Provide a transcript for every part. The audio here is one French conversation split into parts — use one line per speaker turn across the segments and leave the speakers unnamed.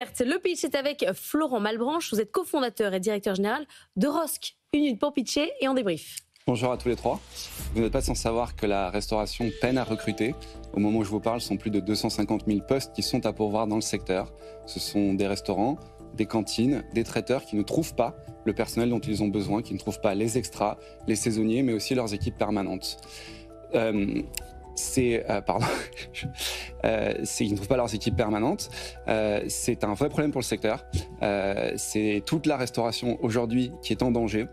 Le pitch est avec Florent Malbranche. Vous êtes cofondateur et directeur général de Rosk. Une minute pour pitcher et on débrief.
Bonjour à tous les trois. Vous n'êtes pas sans savoir que la restauration peine à recruter. Au moment où je vous parle, ce sont plus de 250 000 postes qui sont à pourvoir dans le secteur. Ce sont des restaurants, des cantines, des traiteurs qui ne trouvent pas le personnel dont ils ont besoin, qui ne trouvent pas les extras, les saisonniers, mais aussi leurs équipes permanentes. Ils ne trouvent pas leurs équipes permanentes. C'est un vrai problème pour le secteur. C'est toute la restauration aujourd'hui qui est en danger.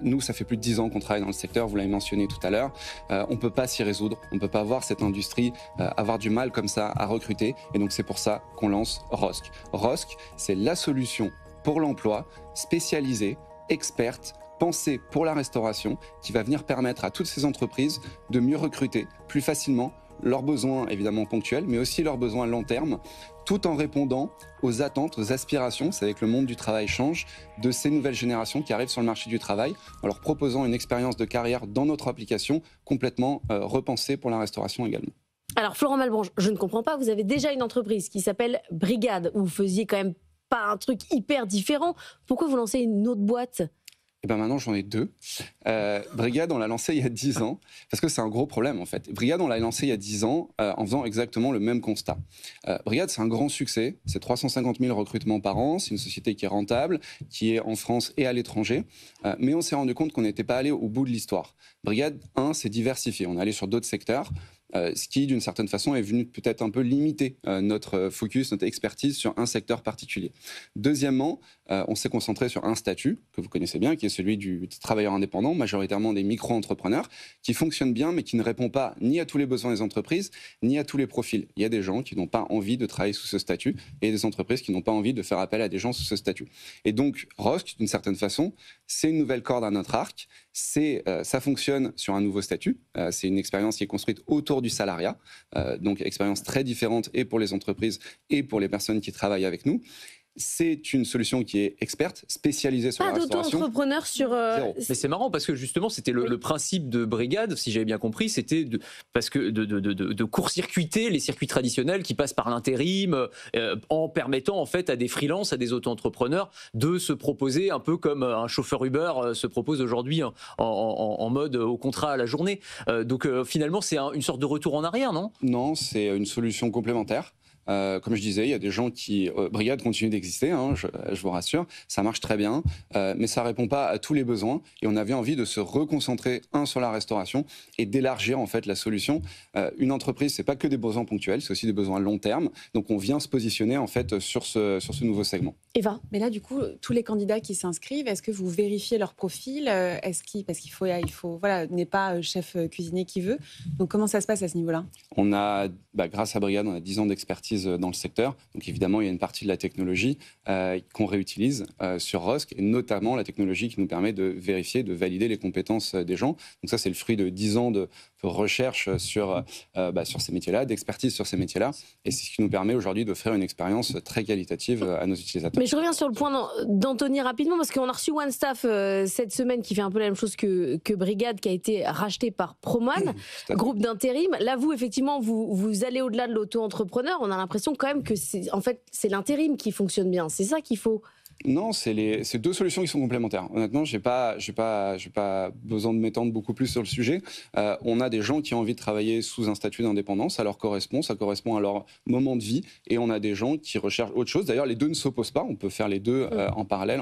Nous, ça fait plus de 10 ans qu'on travaille dans le secteur, vous l'avez mentionné tout à l'heure. On ne peut pas s'y résoudre, on ne peut pas voir cette industrie avoir du mal comme ça à recruter. Et donc c'est pour ça qu'on lance Rosk. Rosk, c'est la solution pour l'emploi, spécialisée, experte, pensée pour la restauration, qui va venir permettre à toutes ces entreprises de mieux recruter plus facilement leurs besoins évidemment ponctuels, mais aussi leurs besoins long terme, tout en répondant aux attentes, aux aspirations, c'est avec le monde du travail change, de ces nouvelles générations qui arrivent sur le marché du travail, en leur proposant une expérience de carrière dans notre application complètement repensée pour la restauration également.
Alors Florent Malbranche, je ne comprends pas, vous avez déjà une entreprise qui s'appelle Brigade, où vous faisiez quand même pas un truc hyper différent. Pourquoi vous lancez une autre boîte ?
Et ben maintenant, j'en ai deux. Brigade, on l'a lancé il y a 10 ans, parce que c'est un gros problème en fait. Brigade, on l'a lancé il y a 10 ans en faisant exactement le même constat. Brigade, c'est un grand succès. C'est 350 000 recrutements par an. C'est une société qui est rentable, qui est en France et à l'étranger. Mais on s'est rendu compte qu'on n'était pas allé au bout de l'histoire. Brigade, c'est diversifié. On est allé sur d'autres secteurs. Ce qui, d'une certaine façon, est venu peut-être un peu limiter notre focus, notre expertise sur un secteur particulier. Deuxièmement, on s'est concentré sur un statut que vous connaissez bien, qui est celui du travailleur indépendant, majoritairement des micro-entrepreneurs, qui fonctionne bien, mais qui ne répond pas ni à tous les besoins des entreprises, ni à tous les profils. Il y a des gens qui n'ont pas envie de travailler sous ce statut, et des entreprises qui n'ont pas envie de faire appel à des gens sous ce statut. Et donc, Rosk, d'une certaine façon, c'est une nouvelle corde à notre arc. Ça fonctionne sur un nouveau statut. C'est une expérience qui est construite autour du salariat, donc expérience très différente et pour les entreprises et pour les personnes qui travaillent avec nous. C'est une solution qui est experte, spécialisée sur la restauration.
Pas d'auto-entrepreneur sur...
Mais c'est marrant parce que justement, c'était le principe de Brigade, si j'avais bien compris, c'était de court-circuiter les circuits traditionnels qui passent par l'intérim, en permettant en fait à des freelances, à des auto-entrepreneurs de se proposer un peu comme un chauffeur Uber se propose aujourd'hui en mode au contrat à la journée. Donc finalement, c'est une sorte de retour en arrière, non ?
Non, c'est une solution complémentaire. Comme je disais, il y a des gens qui... Brigade continue d'exister, je vous rassure, ça marche très bien, mais ça ne répond pas à tous les besoins. Et on avait envie de se reconcentrer, sur la restauration et d'élargir en fait la solution. Une entreprise, ce n'est pas que des besoins ponctuels, c'est aussi des besoins à long terme. Donc on vient se positionner en fait sur ce nouveau segment.
Eva ?
Mais là, du coup, tous les candidats qui s'inscrivent, est-ce que vous vérifiez leur profil ? Parce qu'il faut voilà, n'est pas chef cuisinier qui veut. Donc comment ça se passe à ce niveau-là ?
On a, grâce à Brigade, on a 10 ans d'expertise dans le secteur. Donc évidemment, il y a une partie de la technologie qu'on réutilise sur Rosk, et notamment la technologie qui nous permet de vérifier, de valider les compétences des gens. Donc ça, c'est le fruit de 10 ans de recherche sur ces métiers-là, d'expertise sur ces métiers-là. Et c'est ce qui nous permet aujourd'hui d'offrir une expérience très qualitative à nos utilisateurs.
Mais je reviens sur le point d'Anthony rapidement, parce qu'on a reçu OneStaff cette semaine qui fait un peu la même chose que Brigade, qui a été racheté par Proman, groupe d'intérim. Là, vous, effectivement, vous allez au-delà de l'auto-entrepreneur. On a l'impression quand même que c'est l'intérim qui fonctionne bien. C'est ça qu'il faut.
Non, c'est deux solutions qui sont complémentaires. Honnêtement, j'ai pas besoin de m'étendre beaucoup plus sur le sujet. On a des gens qui ont envie de travailler sous un statut d'indépendance, ça correspond à leur moment de vie, et on a des gens qui recherchent autre chose. D'ailleurs, les deux ne s'opposent pas, on peut faire les deux en parallèle.